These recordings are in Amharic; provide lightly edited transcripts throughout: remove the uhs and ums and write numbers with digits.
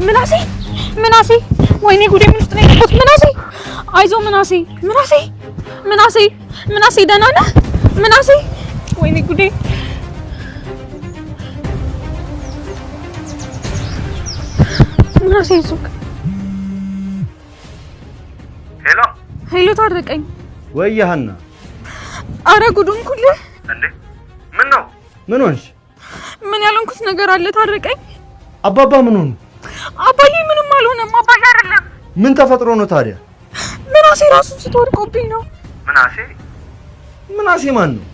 ምናሴ ወይኔ ጉዴ ምን ውስጥ ነው የገባሁት? አይዞህ ምናሴ ደህና ነህ? ወይኔ ጉዴ ሱቅ ሄሎ ታረቀኝ ወይ ሀና አረ ጉዱን ኩል እንዴ ምን ሆንሽ? ምን ያልሆንኩት ነገር አለ ታረቀኝ? አባባ ምን ሆኑ? አባዬ ምንም አልሆነም። አባዬ አይደለም። ምን ተፈጥሮ ነው ታዲያ? ምናሴ ራሱን ስትወድቆብኝ ነው። ምናሴ ማን ነው?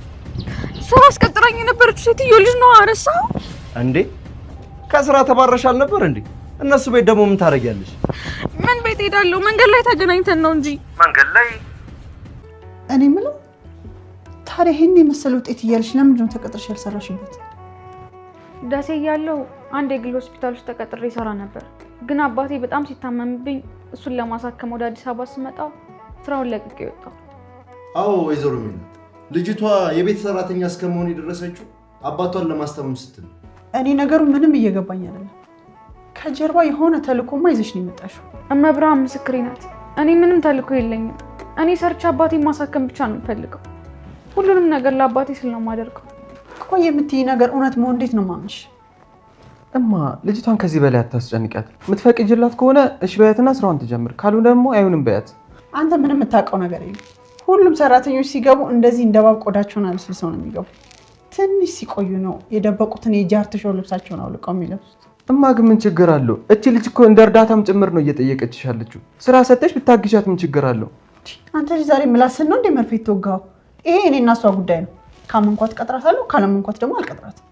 ስራ አስቀጥራኝ የነበረችው ሴትዮ ልጅ ነው። አረሳው እንዴ ከስራ ተባረሻል ነበር እንዴ? እነሱ ቤት ደግሞ ምን ታረጊያለሽ? ምን ቤት ሄዳለሁ? መንገድ ላይ ተገናኝተን ነው እንጂ። መንገድ ላይ? እኔ የምለው ታዲያ ይሄን የመሰለ ውጤት እያለሽ ለምንድን ነው ተቀጥረሽ ያልሰራሽበት? ደሴ እያለሁ አንድ የግል ሆስፒታል ውስጥ ተቀጥሬ ይሰራ ነበር። ግን አባቴ በጣም ሲታመምብኝ እሱን ለማሳከም ወደ አዲስ አበባ ስመጣ ስራውን ለቅቄ ወጣሁ። አዎ ወይዘሮ ሚና ልጅቷ የቤት ሰራተኛ እስከመሆን የደረሰችው አባቷን ለማስታመም ስትል። እኔ ነገሩ ምንም እየገባኝ አይደለም። ከጀርባ የሆነ ተልእኮማ ይዘሽ ነው የመጣሽው። እመብርሃን ምስክሬ ናት። እኔ ምንም ተልእኮ የለኝም። እኔ ሰርቼ አባቴን ማሳከም ብቻ ነው የምፈልገው። ሁሉንም ነገር ለአባቴ ስል ነው የማደርገው። ቆይ የምትይ ነገር እውነት መሆን እንዴት ነው ማምንሽ? እማ ልጅቷን ከዚህ በላይ አታስጨንቂያት። የምትፈቅጂላት ከሆነ እሺ በያትና ስራዋን ትጀምር፣ ካልሆነ ደግሞ አይሆንም በያት። አንተ ምንም የምታውቀው ነገር የለም። ሁሉም ሰራተኞች ሲገቡ እንደዚህ እንደባብ ቆዳቸውን አልስልሰው ነው የሚገቡ። ትንሽ ሲቆዩ ነው የደበቁትን የጃርት ሾው ልብሳቸውን አውልቀው የሚለብሱት። እማ ግን ምን ችግር አለው? እቺ ልጅ እኮ እንደ እርዳታም ጭምር ነው እየጠየቀችሽ ያለችው። ስራ ሰጥተሽ ብታግሻት ምን ችግር አለው? አንተ ልጅ ዛሬ ምላስን ነው እንደ መርፌ ተወጋው። ይሄ እኔ እና እሷ ጉዳይ ነው። ካመንኳት ቀጥራታለሁ፣ ካላመንኳት ደግሞ አልቀጥራትም።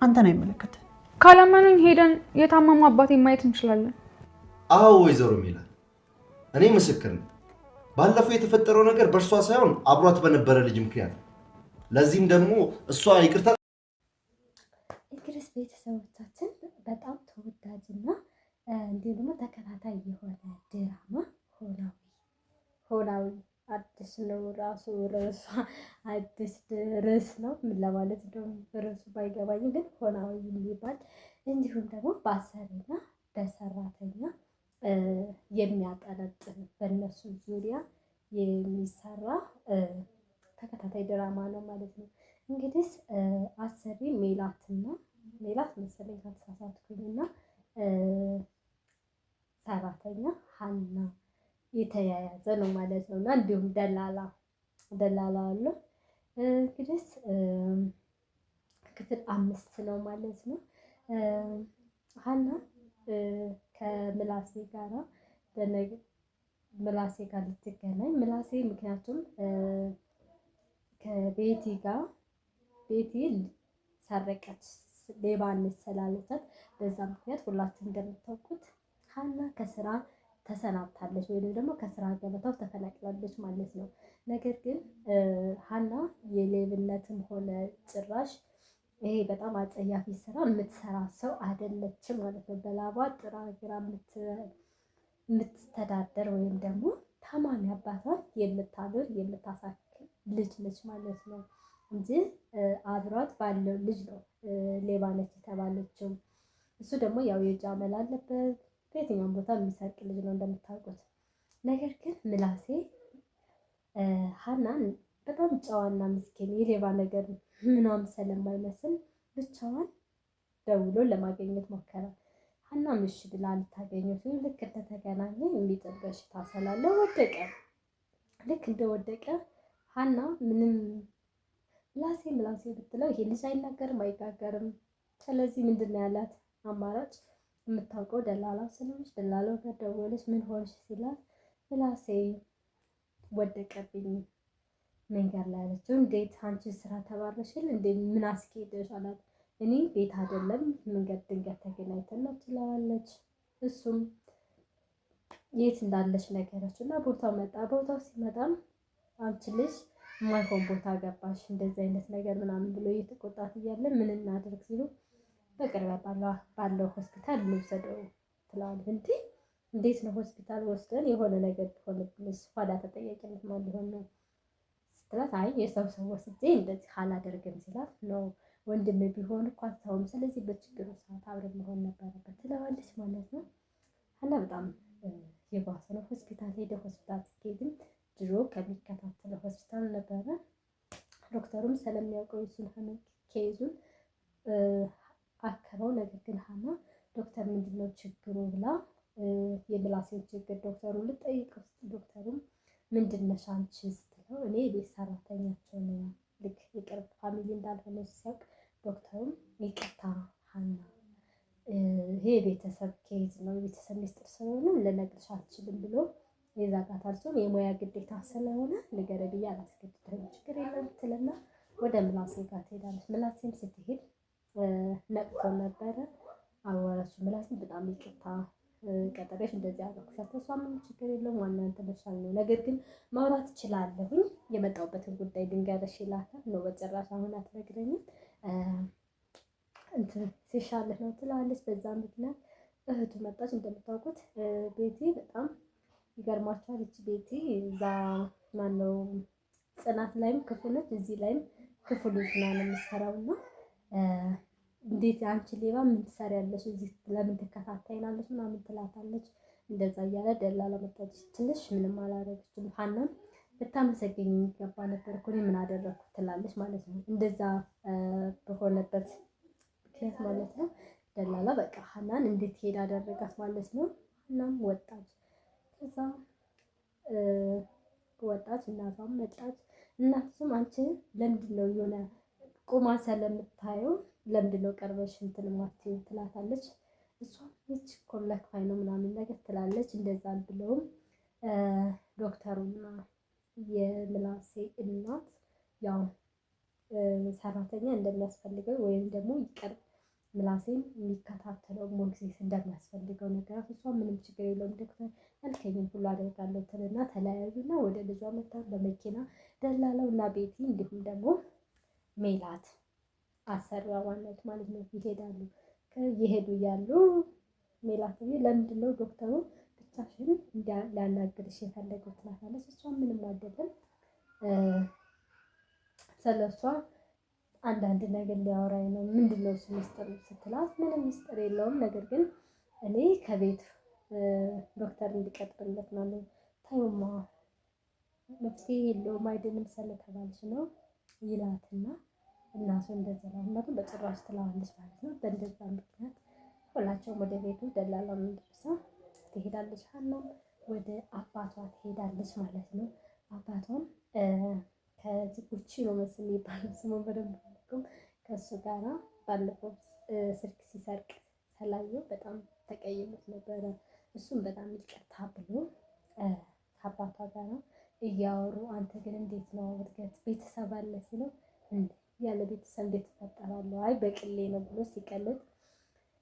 አንተን አይመለከትም። ካላመኑኝ ሄደን የታመሙ አባቴን ማየት እንችላለን። አዎ ወይዘሮ ሚላ እኔ ምስክር ነኝ። ባለፈው የተፈጠረው ነገር በእርሷ ሳይሆን አብሯት በነበረ ልጅ ምክንያት። ለዚህም ደግሞ እሷ ይቅርታ። እንግዲህ ቤተሰቦቻችን በጣም ተወዳጅና እንዲሁም ደግሞ ተከታታይ የሆነ ድራማ ኖላዊ አዲስ ነው። ራሱ ርዕሷ አዲስ ርዕስ ነው። ምን ለማለት እንደሆነ ርዕሱ ባይገባኝም ግን ኖላዊ የሚባል እንዲሁም ደግሞ በአሰሪና በሰራተኛ የሚያጠነጥን በእነሱ ዙሪያ የሚሰራ ተከታታይ ድራማ ነው ማለት ነው። እንግዲህ አሰሪ ሜላት መሰለኝ ካልተሳሳትኩኝና ሰራተኛ ሀና የተያያዘ ነው ማለት ነው። እና እንዲሁም ደላላ አለ። እንግዲህ ክፍል 5 ነው ማለት ነው። ሀና ከምላሴ ጋር ልትገናኝ ምላሴ ምክንያቱም ከቤቲ ጋር ቤቲ ሰረቀች ሌባነት ስላለቻት በዛ ምክንያት ሁላችሁም እንደምታውቁት ሀና ከስራ ተሰናብታለች ወይም ደግሞ ከስራ ገበታው ተፈናቅላለች ማለት ነው። ነገር ግን ሀና የሌብነትም ሆነ ጭራሽ ይሄ በጣም አጸያፊ ስራ የምትሰራ ሰው አይደለችም ማለት ነው። በላባ ጥራ ግራ የምትተዳደር ወይም ደግሞ ታማሚ አባቷን የምታድር የምታሳክል ልጅ ነች ማለት ነው እንጂ አብሯት ባለው ልጅ ነው ሌባ ነች የተባለችው። እሱ ደግሞ ያው የእጅ አመል አለበት፣ በየትኛውም ቦታ የሚሰርቅ ልጅ ነው እንደምታውቁት። ነገር ግን ምላሴ ሀናን በጣም ጨዋና ምስኪን የሌባ ነገር ምናምን ስለማይመስል ብቻዋን ደውሎ ለማግኘት ሞከረ። ሀና ምሽ ብላ ልታገኘው ሲል ልክ እንደተገናኘ የሚጥል በሽታ ስላለ ወደቀ። ልክ እንደወደቀ ሀና ምንም ምላሴ ብትለው ይሄ ልጅ አይናገርም አይጋገርም። ስለዚህ ምንድን ነው ያላት አማራጭ? የምታውቀው ደላላ ስለሆነች ደላላው ጋር ደወለች። ምን ሆንሽ ሲላት ምላሴ ወደቀብኝ መንገድ ላይ አለችው። እንዴት አንቺ ስራ ተባረሽል እንዴ? ምን አስኬደሽ አላት። እኔ ቤት አይደለም መንገድ ድንገት ተገናኝተን ነው ትላለች። እሱም የት እንዳለች ነገረችው እና ቦታው መጣ። ቦታው ሲመጣም አንቺ ልጅ የማይሆን ቦታ ገባሽ እንደዚህ አይነት ነገር ምናምን ብሎ እየተቆጣት እያለ ምን እናድርግ ሲሉ በቅርብ ባለው ሆስፒታል እንውሰደው ትላለች። እንዴት ነው ሆስፒታል ወስደን የሆነ ነገር ቢሆንብንስ ኋላ ተጠያቂነት ማን ሊሆን ነው ስትላት፣ አይ የሰው ወስጄ እንደዚህ አላደርግም ሲላት፣ ነው ወንድም ቢሆን እኮ አታውም፣ ስለዚህ በችግሩ ሰዓት አብረን መሆን ነበረበት ትለዋለች ማለት ነው። እሱን ኬዙን አከመው። ነገር ግን ሀና ዶክተር ምንድነው ችግሩ ብላ የምላሴን ችግር ዶክተሩ ልጠይቅ ውስጥ ዶክተሩም ምንድነሽ አንቺ ስትለው እኔ ቤት ሰራተኛቸው ነው ልክ የቅርብ ፋሚሊ እንዳልሆነ ሲያውቅ ዶክተሩም ይቅርታ ሀና ይሄ የቤተሰብ ኬዝ ነው የቤተሰብ ሚስጥር ስለሆነ ልነግርሽ አልችልም ብሎ ይዘጋታል። እሱም የሙያ ግዴታ ስለሆነ ንገረ ብዬ አላስገድድህም ችግር የለም ትልና ወደ ምላሴ ጋር ትሄዳለች። ምላሴም ስትሄድ ነቅቶ ነበረ አወራች። ምላሴም በጣም ይቅርታ ቀጠረሽ እንደዚህ አደረኩሻል። ተሷ ምንም ችግር የለውም ዋና እንትን መሻል ነው። ነገር ግን ማውራት እችላለሁኝ የመጣሁበትን ጉዳይ ድንገረሽ ይላታል። ነው በጭራሽ አሁን አትነግረኝም እንትን ሲሻልህ ነው ትላለች። በዛ ምክንያት እህቱ መጣች። እንደምታውቁት ቤቲ በጣም ይገርማችኋል። እቺ ቤቲ እዛ ማነው ጽናት ላይም ክፉ ነች፣ እዚህ ላይም ክፉ ልጅ ነው የምትሰራው እና እንዴት አንቺ ሌባ ምን ትሰሪያለሽ እዚህ ለምን ትከታተይናለሽ ምናምን ትላታለች። እንደዛ እያለ ደላላ መጣች። ትንሽ ምንም አላደረገችም። ሀናም ልታመሰገኝ የሚገባ ነበር እኮ እኔ ምን አደረኩ ትላለች ማለት ነው። እንደዛ በሆነበት ምክንያት ማለት ነው ደላላ በቃ ሀናን እንድትሄድ አደረጋት ማለት ነው። ሀናም ወጣች። ከዛ ወጣች፣ እናቷም መጣች። እናቱም አንቺ ለምንድን ነው የሆነ ቁማ ስለምታየው ለምንድን ነው ቀርበሽ እንትን ማትይው ትላታለች። እሷም እች ኮምለክፋይ ነው ምናምን ነገር ትላለች። እንደዛ ብለውም ዶክተሩና የምላሴ እናት ያው ሰራተኛ እንደሚያስፈልገው ወይም ደግሞ ይቀር ምላሴን የሚከታተለው ሞግዚት እንደሚያስፈልገው ነገር እሷ ምንም ችግር የለውም ዶክተር ያልከኝን ሁሉ አደርጋለሁ ትልና ተለያዩና ወደ ልጇ መጣ በመኪና ደላላው እና ቤቲ እንዲሁም ደግሞ ሜላት አሰሪዋ ዋናት ማለት ነው ይሄዳሉ። ከየሄዱ ያሉ ሜላት ለምንድን ነው ዶክተሩ ብቻሽን ሊያናግርሽ የፈለገው ትላታለች። እሷ ምንም አይደለም ስለሷ አንዳንድ ነገር ሊያወራኝ ነው ምንድነው እሱ ሚስጥር ስትላት ምንም ሚስጥር የለውም ነገር ግን እኔ ከቤት ዶክተር እንዲቀጥርለት ነው ታዩማ መፍትሄ የለውም አይደለም ስለተባለች ነው ይላትና እናቱ እንደዛ ነው በጭራሽ ትላለች ማለት ነው። በእንደዛ ምክንያት ሁላቸውም ወደ ቤቱ ደላላም እንደርሳ ትሄዳለች። ሀናም ወደ አባቷ ትሄዳለች ማለት ነው። አባቷም ከዚህ ጉቺ ነው መስል የሚባለው ስሙን በደንብ አላውቅም። ከእሱ ጋራ ባለፈው ስልክ ሲሰርቅ ስላየው በጣም ተቀይሞት ነበረ። እሱም በጣም ይቅርታ ብሎ ከአባቷ ጋራ እያወሩ አንተ ግን እንዴት ነው እድገት ቤተሰብ አለ ሲለው ያለ ቤተሰብ እንዴት ተፈጠራለሁ አይ በቅሌ ነው ብሎ ሲቀልድ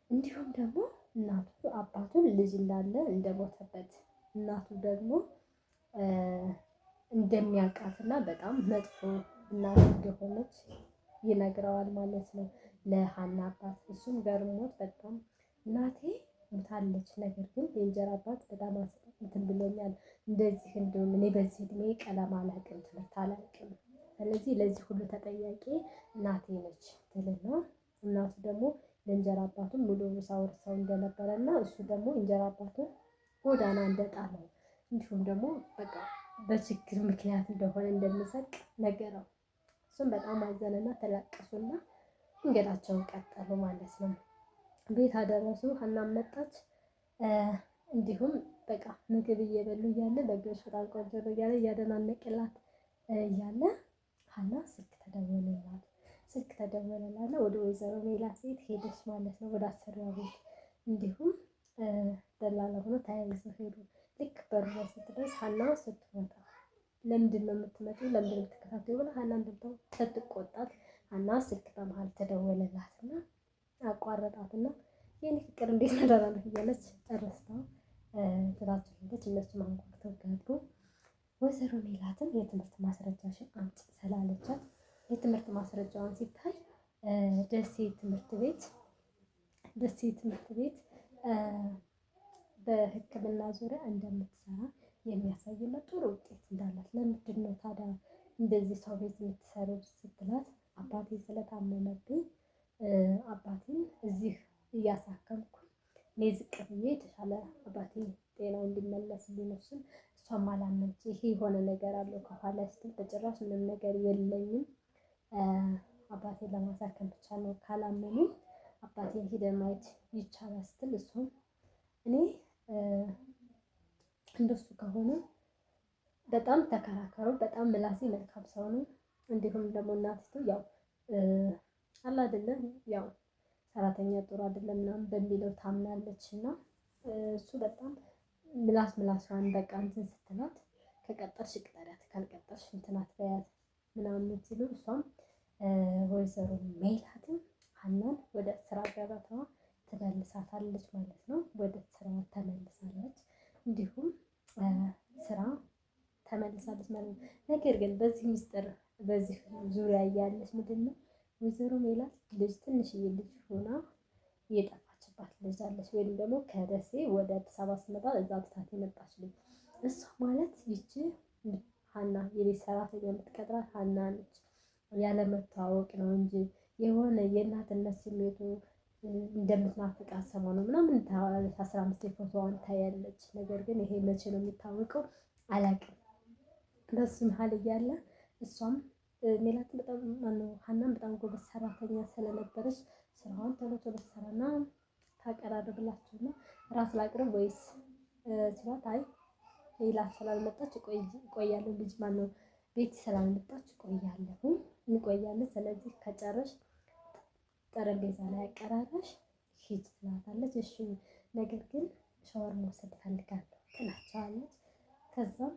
እንዲሁም ደግሞ እናቱ አባቱን ልጅ እንዳለ እንደሞተበት እናቱ ደግሞ እንደሚያውቃትና በጣም መጥፎ እናት እንደሆነች ይነግረዋል ማለት ነው ለሀና አባት። እሱም ገርሞት በጣም እናቴ ሞታለች፣ ነገር ግን የእንጀራ አባት በጣም እንትን ብሎኛል እንደዚህ እንደውም እኔ በዚህ እድሜ ቀለም አላውቅም ትምህርት አላውቅም ስለዚህ ለዚህ ሁሉ ተጠያቂ እናቴ ነች ትልና እናቱ ደግሞ ለእንጀራ አባቱን ሙሉ ሳወርሰው እንደነበረና እሱ ደግሞ እንጀራ አባቱን ጎዳና እንደጣለው እንዲሁም ደግሞ በቃ በችግር ምክንያት እንደሆነ እንደሚሰቅ ነገረው። እሱም በጣም አዘነና ተላቀሱና መንገዳቸውን ቀጠሉ ማለት ነው። ቤት አደረሱ። ሀናም መጣች። እንዲሁም በቃ ምግብ እየበሉ እያለ በግብሽ በጣም ቆንጆ ነው እያለ እያደናነቅላት እያለ ሀና ስልክ ተደወለላት። ስልክ ተደወለላት ወደ ወይዘሮ ሜላት ቤት ሄደች ማለት ነው፣ ወደ አሰሪዋ ቤት። እንዲሁም ደላላ ሆኖ ተያይዘው ሄዱ። ልክ በሩ ስትደርስ ሀና ስትመጣ ለምንድን ነው የምትመጪው ለምንድን ነው የምትከታተይው ብላ ሀና እንደምታው ስትቆጣት ሀና ስልክ በመሀል ተደወለላትና አቋረጣትና የኔ ፍቅር እንዴት ነዳራለህ እያለች ጨረስታው ትላቸው ሄደች። እነሱ ማንኳክተው ገቡ። ወይዘሮ ሜላትም የትምህርት ማስረጃሽን አምጪ ስላለቻት የትምህርት ማስረጃዋን ሲታይ ደሴ ትምህርት ቤት በሕክምና ዙሪያ እንደምትሰራ የሚያሳይና ጥሩ ውጤት እንዳላት ለምንድን ነው ታዲያ እንደዚህ ሰው ቤት የምትሰሩት ስትላት አባቴ ስለታመመብኝ አባቴን እዚህ እያሳከምኩኝ እኔ ዝቅ ብዬ የተሻለ አባቴ ጤናው እንዲመለስልኝ ነው ስል እሷም አላመነች። ይሄ የሆነ ነገር አለው ከኋላ ስትል በጭራሽ ምንም ነገር የለኝም አባቴን ለማሳከም ብቻ ነው፣ ካላመኑኝ አባቴን ሂደን ማየት ይቻላል ስትል እሱም እኔ እንደሱ ከሆነ በጣም ተከራከሩ። በጣም ምላሴ መልካም ሰው ነው። እንዲሁም ደግሞ እናቲቱ ያው አላ አይደለም ያው ሰራተኛ ጥሩ አይደለም ምናምን በሚለው ታምናለች እና እሱ በጣም ምላሷን በቃ እንትን ስትላት ከቀጠርሽ ቅጠሪያት ካልቀጠርሽ እንትናት በያት ምናምን ሲሉ እሷም ወይዘሮ ሜላትም ሀናን ወደ ስራ ገበታዋ ትመልሳታለች ማለት ነው። ወደ ስራ ተመልሳለች፣ እንዲሁም ስራ ተመልሳለች ማለት ነው። ነገር ግን በዚህ ሚስጥር በዚህ ዙሪያ እያለች ምንድን ነው ወይዘሮ ሜላት ልጅ ትንሽዬ ልጅ ሆና የጠፋችባት ልጅ አለች፣ ወይም ደግሞ ከደሴ ወደ አዲስ አበባ ስትመጣ እዛ ትታት የመጣች ልጅ። እሷ ማለት ይቺ ሀና የቤት ሰራተኛ የምትቀጥራት ሀና ነች። ያለመተዋወቅ ነው እንጂ የሆነ የእናትነት ስሜቱ እንደምትናፍቃት ሰሞኑን ምናምን 15 ፎቶዋን ታያለች። ነገር ግን ይሄ መቼ ነው የሚታወቀው አላውቅም። በሱ መሀል እያለ እሷም ሜላት በጣም ማነው ሀናም በጣም ጎበዝ ሰራተኛ ስለነበረች ስራዋን ቶሎ ቶሎ ትሰራና ታቀራርብላቸውና ራስ ላቅርብ ወይስ ሲላት አይ ሜላት ስላልመጣች እቆያለሁ፣ ልጅ ማነው ቤት ስላልመጣች እንቆያለን። ስለዚህ ከጨረሽ ጠረጴዛ ላይ አቀራረሽ ሂጅ ትላታለች። እሺ ነገር ግን ሻወር መውሰድ ፈልጋለሁ ትላቸዋለች። ከዛም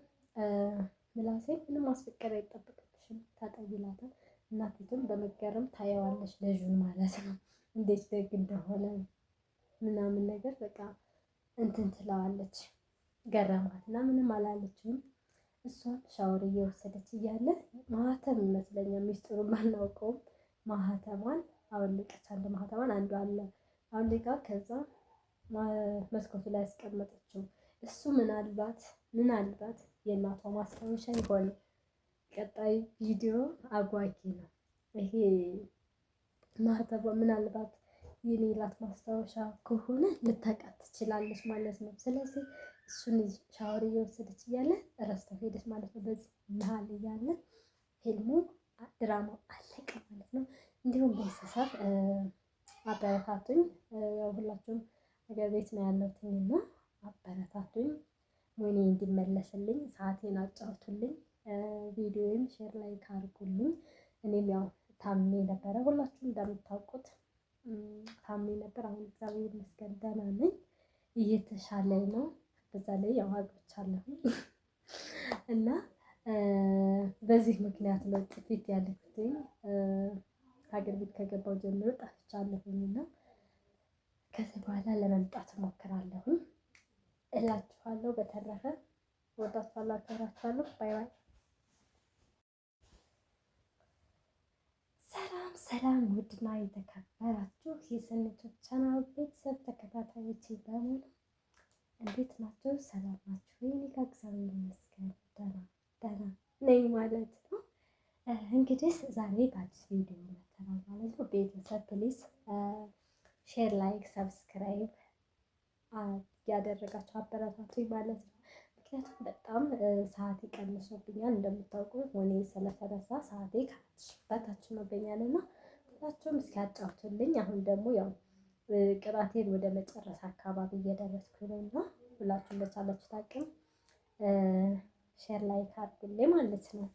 ምላሴ ምንም ማስፈቀድ አይጠበቅብሽም ታጠቢ ይላታል። እናቲቱም በመገረም ታየዋለች ልጁን ማለት ነው እንዴት ደግ እንደሆነ ምናምን ነገር በቃ እንትን ትለዋለች። ገረማት እና ምንም አላለችም። እሷን ሻወር እየወሰደች እያለ ማህተም ይመስለኛል ሚስጥሩን ባናውቀውም ማህተሟን አወለቀች። አንድ ማህተሟን አንዱ አለ አውልቃ ከዛ መስኮቱ ላይ ያስቀመጠችው እሱ ምናልባት የእናቷ ማስታወሻ ይሆን። ቀጣይ ቪዲዮ አጓጊ ነው። ይሄ ማህተቧ ምናልባት የሜላት ማስታወሻ ከሆነ ልታውቃት ትችላለች ማለት ነው። ስለዚህ እሱን ሻወር እየወሰደች እያለ እረስተው ሄደች ማለት ነው። በዚህ መሀል እያለ ፊልሙ ድራማው አለቀ ማለት ነው። እንዲሁም ቤተሰብ አበረታቱኝ። ያው ሁላችሁም ሀገር ቤት ነው ያለሁትኝ እና አበረታቱኝ። ወይኔ እንዲመለስልኝ ሰዓቴን አጫውቱልኝ። ቪዲዮውን ሼር ላይክ አድርጉልኝ። እኔም ያው ታሜ ነበረ፣ ሁላችሁም እንደምታውቁት ታሜ ነበር። አሁን እግዚአብሔር ይመስገን ደህና ነኝ፣ እየተሻለኝ ነው። በዛ ላይ ያው አግብቻለሁ እና በዚህ ምክንያት ነው ጥፊት ያለኩትኝ። ሀገር ቤት ከገባው ጀምሮ ጠፍቻለሁኝና ከዚህ በኋላ ለመምጣት እሞክራለሁ እላችኋለሁ። በተረፈ ወዳችኋለሁ፣ አከብራችኋለሁ። ባይ ባይ። ሰላም ውድና የተከበራችሁ የሰኒቱ ቻናል ቤተሰብ ተከታታዮች በሙሉ እንዴት ናቸው? ሰላም ናችሁ? እኔ ጋር እግዚአብሔር ይመስገን ደህና ነኝ ማለት ነው። እንግዲህ ዛሬ በአዲስ ቪዲዮ መጥተናል ማለት ነው። ቤተሰብ ፕሊዝ ሼር፣ ላይክ፣ ሰብስክራይብ ያደረጋችሁ አበረታቱኝ ማለት ነው። ምክንያቱም በጣም ሰዓት ይቀንሶብኛል እንደምታውቁት ሆኔ ስለተነሳ ሰዓቴ በታች ሆኖብኛል እና ሁላችሁም እስኪ አጫውቱልኝ። አሁን ደግሞ ያው ቅባቴን ወደ መጨረስ አካባቢ እየደረስኩ ነው እና ሁላችሁም በቻላችሁት አቅም ሼር ላይክ አድርጉልኝ ማለት ነው።